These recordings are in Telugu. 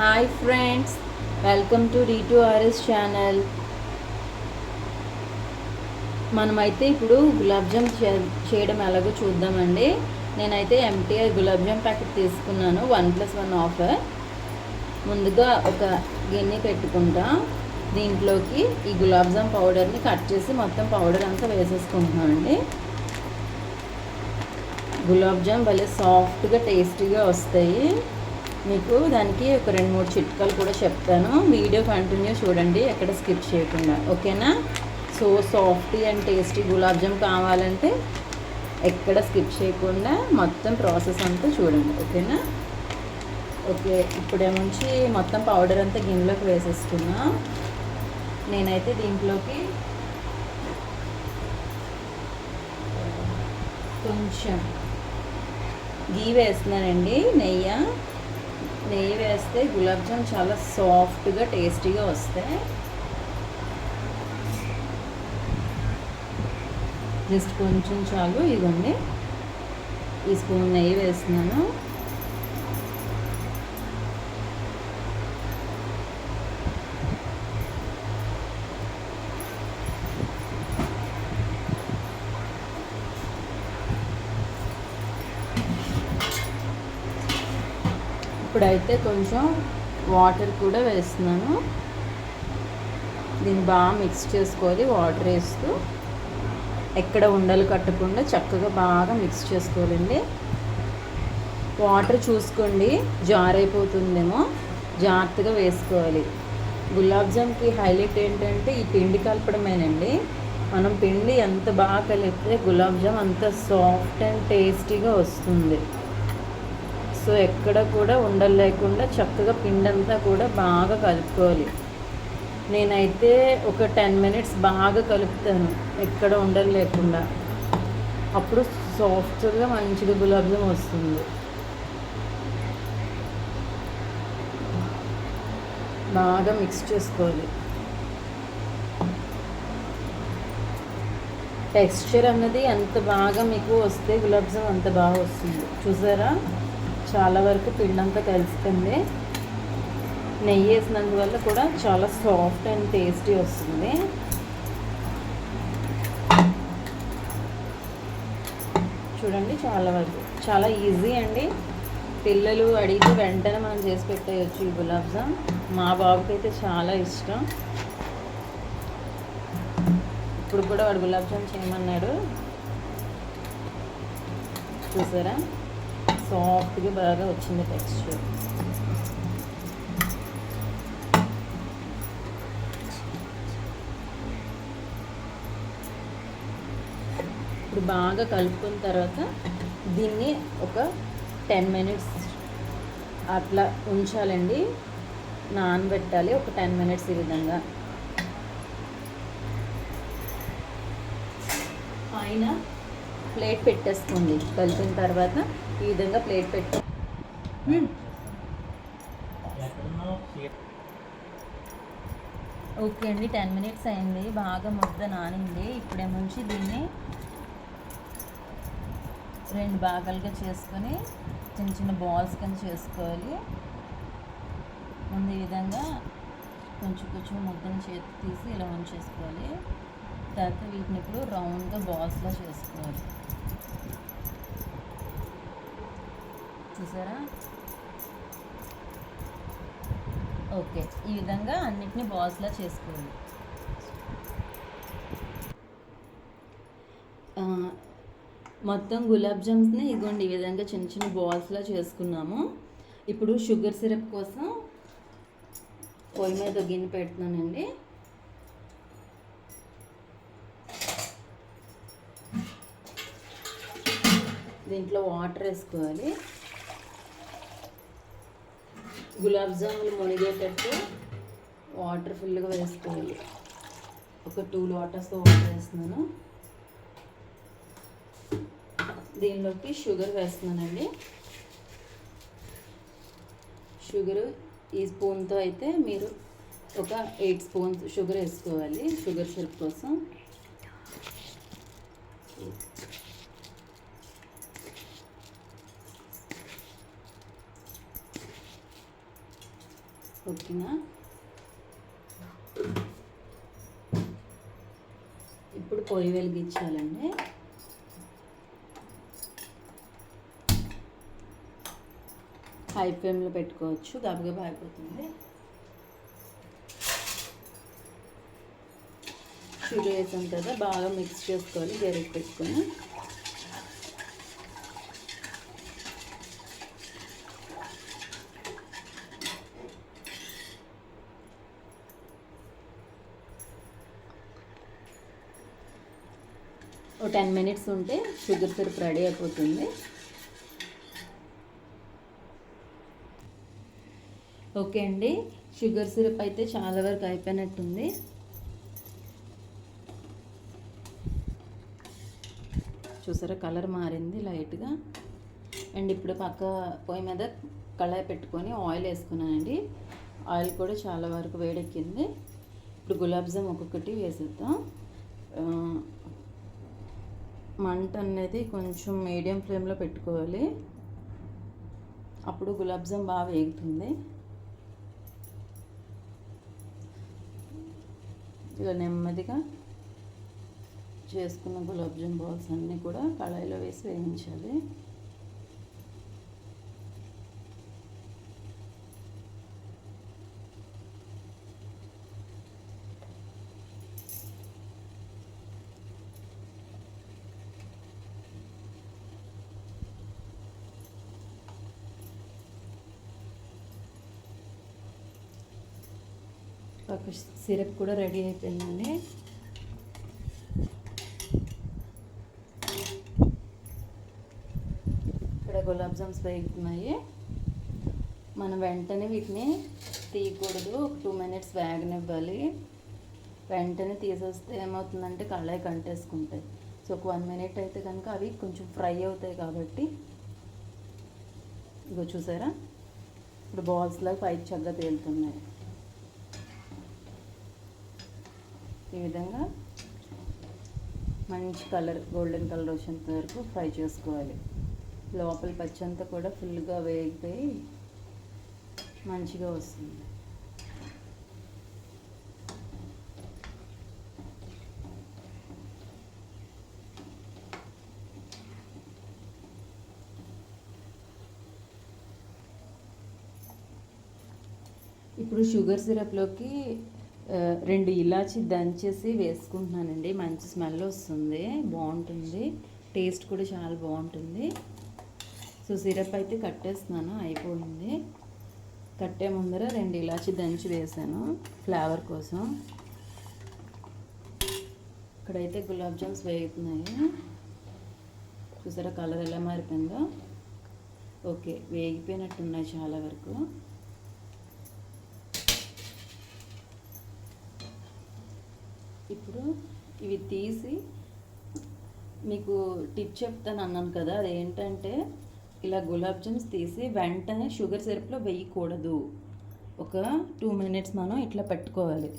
Hi friends, welcome to D2RS channel. మనమైతే ఇప్పుడు గులాబ్ జామ్ చేయడం ఎలాగో చూద్దామండి. నేనైతే ఎంటీఆర్ గులాబ్ జామ్ ప్యాకెట్ తీసుకున్నాను, 1+1 ఆఫర్. ముందుగా ఒక గిన్నె పెట్టుకుంటా. దీంట్లోకి ఈ గులాబ్ జామ్ పౌడర్ని కట్ చేసి మొత్తం పౌడర్ అంతా వేసేసుకుంటున్నానండి. గులాబ్ జామ్ భలే సాఫ్ట్గా టేస్టీగా వస్తాయి. మీకు దానికి ఒక 2-3 చిట్కాలు కూడా చెప్తాను. వీడియో కంటిన్యూ చూడండి, ఎక్కడ స్కిప్ చేయకుండా, ఓకేనా? So softy and tasty gulab jam కావాలంటే ఎక్కడ స్కిప్ చేయకుండా మొత్తం ప్రాసెస్ అంతా చూడండి, ఓకేనా? ఓకే, ఇప్పుడేముంచి మొత్తం పౌడర్ అంతా గిన్నెలోకి వేసేసుకున్నా. నేనైతే దీంట్లోకి కొంచెం గీ వేస్తున్నానండి, నెయ్యి వేస్తే గులాబ్ జామ్ చాలా సాఫ్ట్గా టేస్టీగా వస్తాయి. జస్ట్ కొంచెం చాలు. ఇదిగోండి, ఈ స్పూన్ నెయ్యి వేస్తున్నాను. ఇప్పుడైతే కొంచెం వాటర్ కూడా వేస్తున్నాను. దీన్ని బాగా మిక్స్ చేసుకోవాలి. వాటర్ వేస్తూ ఎక్కడ ఉండలు కట్టకుండా చక్కగా బాగా మిక్స్ చేసుకోవాలండి. వాటర్ చూసుకోండి, జారైపోతుందేమో, జాగ్రత్తగా వేసుకోవాలి. గులాబ్ జామ్కి హైలైట్ ఏంటంటే ఈ పిండి కలపడమేనండి. మనం పిండి ఎంత బాగా కలిపితే గులాబ్ జామ్ అంత సాఫ్ట్ అండ్ టేస్టీగా వస్తుంది. సో ఎక్కడ కూడా ఉండలు లేకుండా చక్కగా పిండి అంతా కూడా బాగా కలుపుకోవాలి. నేనైతే ఒక 10 minutes బాగా కలుపుతాను, ఎక్కడ ఉండలు లేకుండా. అప్పుడు సాఫ్ట్గా మంచిగా గులాబ్ జామ్ వస్తుంది. బాగా మిక్స్ చేసుకోవాలి. టెక్స్చర్ అన్నది ఎంత బాగా మీకు వస్తే గులాబ్ జామ్ అంత బాగా వస్తుంది. చూసారా, చాలా వరకు పిండి అంతా కలిసిపోయింది. నెయ్యి వేసినందువల్ల కూడా చాలా సాఫ్ట్ అండ్ టేస్టీ వస్తుంది. చూడండి, చాలా వరకు చాలా ఈజీ అండి. పిల్లలు అడిగితే వెంటనే మనం చేసి పెట్టేయచ్చు ఈ గులాబ్ జామ్. మా బాబుకి అయితే చాలా ఇష్టం. ఇప్పుడు కూడా వాడు గులాబ్ జామ్ చేయమన్నాడు. చూసారా, సాఫ్ట్గా బాగా వచ్చింది టెక్స్చర్. ఇప్పుడు బాగా కలుపుకున్న తర్వాత దీన్ని ఒక 10 minutes అట్లా ఉంచాలండి, నానబెట్టాలి ఒక 10 minutes. ఈ విధంగా పైన ప్లేట్ పెట్టేసుకోండి. కలిపిన తర్వాత ఈ విధంగా ప్లేట్ పెట్టి ఓకే అండి, 10 minutes అయింది. బాగా ముద్ద నానింది. ఇప్పుడేముంచి దీన్ని 2 భాగాలుగా చేసుకొని చిన్న చిన్న బాల్స్ కింద చేసుకోవాలి. ముందు ఈ విధంగా కొంచెం కొంచెం ముద్దను చేతి తీసి ఇలా ఉంచేసుకోవాలి. తర్వాత వీటిని ఇప్పుడు రౌండ్గా బాల్స్లా చేసుకోవాలి. చూసారా, ఓకే, ఈ విధంగా అన్నిటినీ బాల్స్లా చేసుకోవాలి. మొత్తం గులాబ్ జామ్స్ని ఇదిగోండి ఈ విధంగా చిన్న చిన్న బాల్స్లా చేసుకున్నాము. ఇప్పుడు షుగర్ సిరప్ కోసం పొయ్యి మీద గిన్నె పెడుతున్నానండి. దీంట్లో వాటర్ వేసుకోవాలి. గులాబ్ జాములు మునిగేటట్టు వాటర్ ఫుల్గా వేసుకోవాలి. ఒక 2 lotusతో వాటర్ వేస్తున్నాను. దీనిలోకి షుగర్ వేస్తున్నానండి. షుగరు ఈ స్పూన్తో అయితే మీరు ఒక 8 spoons షుగర్ వేసుకోవాలి షుగర్ సిరప్ కోసం. ఓకేనా? ఇప్పుడు పొయ్యి వెలిగించాలండి. హై ఫ్లేమ్లో పెట్టుకోవచ్చు, గబగబా అయిపోతుంది. షుగర్ వేసాం కదా, బాగా మిక్స్ చేసుకోవాలి గరిటె పెట్టుకొని. ఓ 10 మినిట్స్ ఉంటే షుగర్ సిరప్ రెడీ అయిపోతుంది. ఓకే అండి, షుగర్ సిరప్ అయితే చాలా వరకు అయిపోయినట్టుంది. చూసారా, కలర్ మారింది లైట్గా. అండ్ ఇప్పుడు పక్క పొయ్యి మీద కళాయి పెట్టుకొని ఆయిల్ వేసుకున్నానండి. ఆయిల్ కూడా చాలా వరకు వేడెక్కింది. ఇప్పుడు గులాబ్ జామ్ ఒక్కొక్కటి వేసేద్దాం. మంట అనేది కొంచెం మీడియం ఫ్లేమ్లో పెట్టుకోవాలి, అప్పుడు గులాబ్ జామ్ బాగా వేగుతుంది. ఇలా నెమ్మదిగా చేసుకున్న గులాబ్ జామ్ బాల్స్ అన్నీ కూడా కళాయిలో వేసి వేయించాలి. ఒక సిరప్ కూడా రెడీ అయిపోయిందండి. ఇక్కడ గులాబ్ జామ్స్ వేగుతున్నాయి. మనం వెంటనే వీటిని తీయకూడదు, ఒక 2 మినిట్స్ వేగనివ్వాలి. వెంటనే తీసేస్తే ఏమవుతుందంటే కళాయి కంటేసుకుంటాయి. సో ఒక 1 మినిట్ అయితే కనుక అవి కొంచెం ఫ్రై అవుతాయి. కాబట్టి ఇగో చూసారా, ఇప్పుడు బాల్స్ లాగా పైకి చక్కగా తేలుతున్నాయి. ఈ విధంగా మంచి కలర్, గోల్డెన్ కలర్ వచ్చేంత వరకు ఫ్రై చేసుకోవాలి. లోపల పచ్చంతా కూడా ఫుల్గా వేగిపోయి మంచిగా వస్తుంది. ఇప్పుడు షుగర్ సిరప్లోకి 2 ఇలాచి దంచేసి వేసుకుంటున్నానండి. మంచి స్మెల్ వస్తుంది, బాగుంటుంది, టేస్ట్ కూడా చాలా బాగుంటుంది. సో సిరప్ అయితే కట్టేస్తున్నాను, అయిపోయింది. కట్టే ముందర 2 ఇలాచి దంచి వేసాను ఫ్లేవర్ కోసం. ఇక్కడైతే గులాబ్ జామ్స్ వేగుతున్నాయి. చూసారా కలర్ ఎలా మారిపోయిందో. ఓకే, వేగిపోయినట్టున్నాయి చాలా వరకు. ఇప్పుడు ఇవి తీసి మీకు టిప్ చెప్తాను అన్నాను కదా, అదేంటంటే ఇలా గులాబ్ జామ్స్ తీసి వెంటనే షుగర్ సిరప్లో వేయకూడదు. ఒక 2 మినిట్స్ మనం ఇట్లా పెట్టుకోవాలి.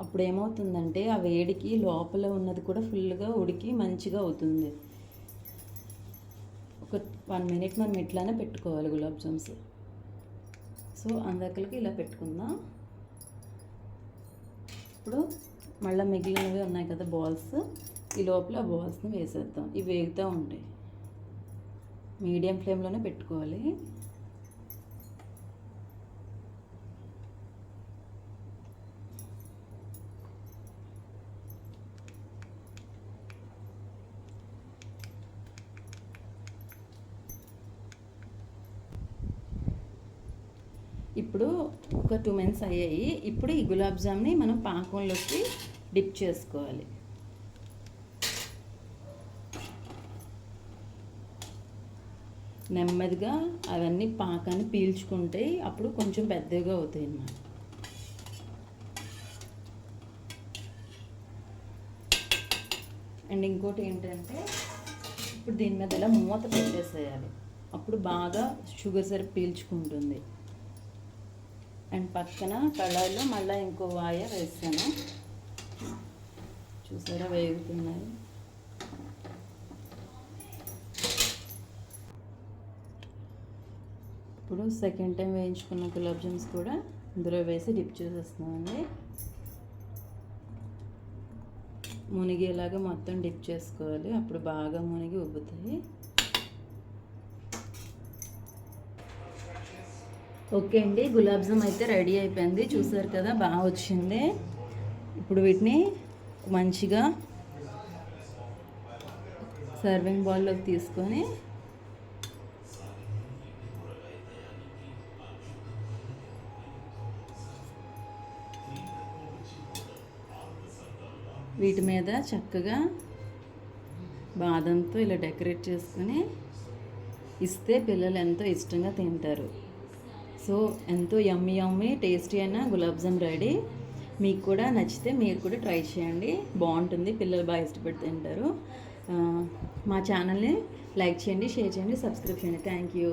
అప్పుడు ఏమవుతుందంటే ఆ వేడికి లోపల ఉన్నది కూడా ఫుల్గా ఉడికి మంచిగా అవుతుంది. ఒక 1 మినిట్ మనం ఇట్లానే పెట్టుకోవాలి గులాబ్ జామ్స్. సో అందరికీ ఇలా పెట్టుకుందాం. ఇప్పుడు మళ్ళీ మిగిలినవి ఉన్నాయి కదా బాల్స్, ఈ లోపల బాల్స్ని వేసేద్దాం. ఇవి వేగుతూ ఉంటాయి, మీడియం ఫ్లేమ్లోనే పెట్టుకోవాలి. ఇప్పుడు ఒక 2 మినిట్స్ అయ్యాయి. ఇప్పుడు ఈ గులాబ్ జామ్ని మనం పాకంలోకి డిప్ చేసుకోవాలి. నెమ్మదిగా అవన్నీ పాకాన్ని పీల్చుకుంటాయి, అప్పుడు కొంచెం పెద్దగా అవుతాయి అన్నమాట. అండ్ ఇంకోటి ఏంటంటే ఇప్పుడు దీని మీద ఇలా మూత పెట్టేసేయాలి, అప్పుడు బాగా షుగర్ సిరప్ పీల్చుకుంటుంది. అండ్ పక్కన కళాయిలో మళ్ళీ ఇంకో వాయ వేసాను. చూసారా వేగుతున్నాయి. ఇప్పుడు సెకండ్ టైం వేయించుకున్న గులాబ్ జామ్స్ కూడా ఇందులో వేసి డిప్ చేసేస్తున్నామండి. మునిగేలాగా మొత్తం డిప్ చేసుకోవాలి, అప్పుడు బాగా మునిగి ఉబ్బుతాయి. ఓకే అండి, గులాబ్ జామ్ అయితే రెడీ అయిపోయింది. చూసారు కదా, బాగా వచ్చింది. ఇప్పుడు వీటిని మంచిగా సర్వింగ్ బౌల్లోకి తీసుకొని వీటి మీద చక్కగా బాదంతో ఇలా డెకరేట్ చేసుకొని ఇస్తే పిల్లలు ఎంతో ఇష్టంగా తింటారు. సో ఎంతో యమ్మీ యమ్మీ టేస్టీ అయిన గులాబ్ జామ్ రెడీ. మీకు కూడా నచ్చితే మీరు కూడా ట్రై చేయండి, బాగుంటుంది, పిల్లలు బాగా ఇష్టపడి తింటారు. మా ఛానల్ని లైక్ చేయండి, షేర్ చేయండి, సబ్స్క్రైబ్ చేయండి. Thank you.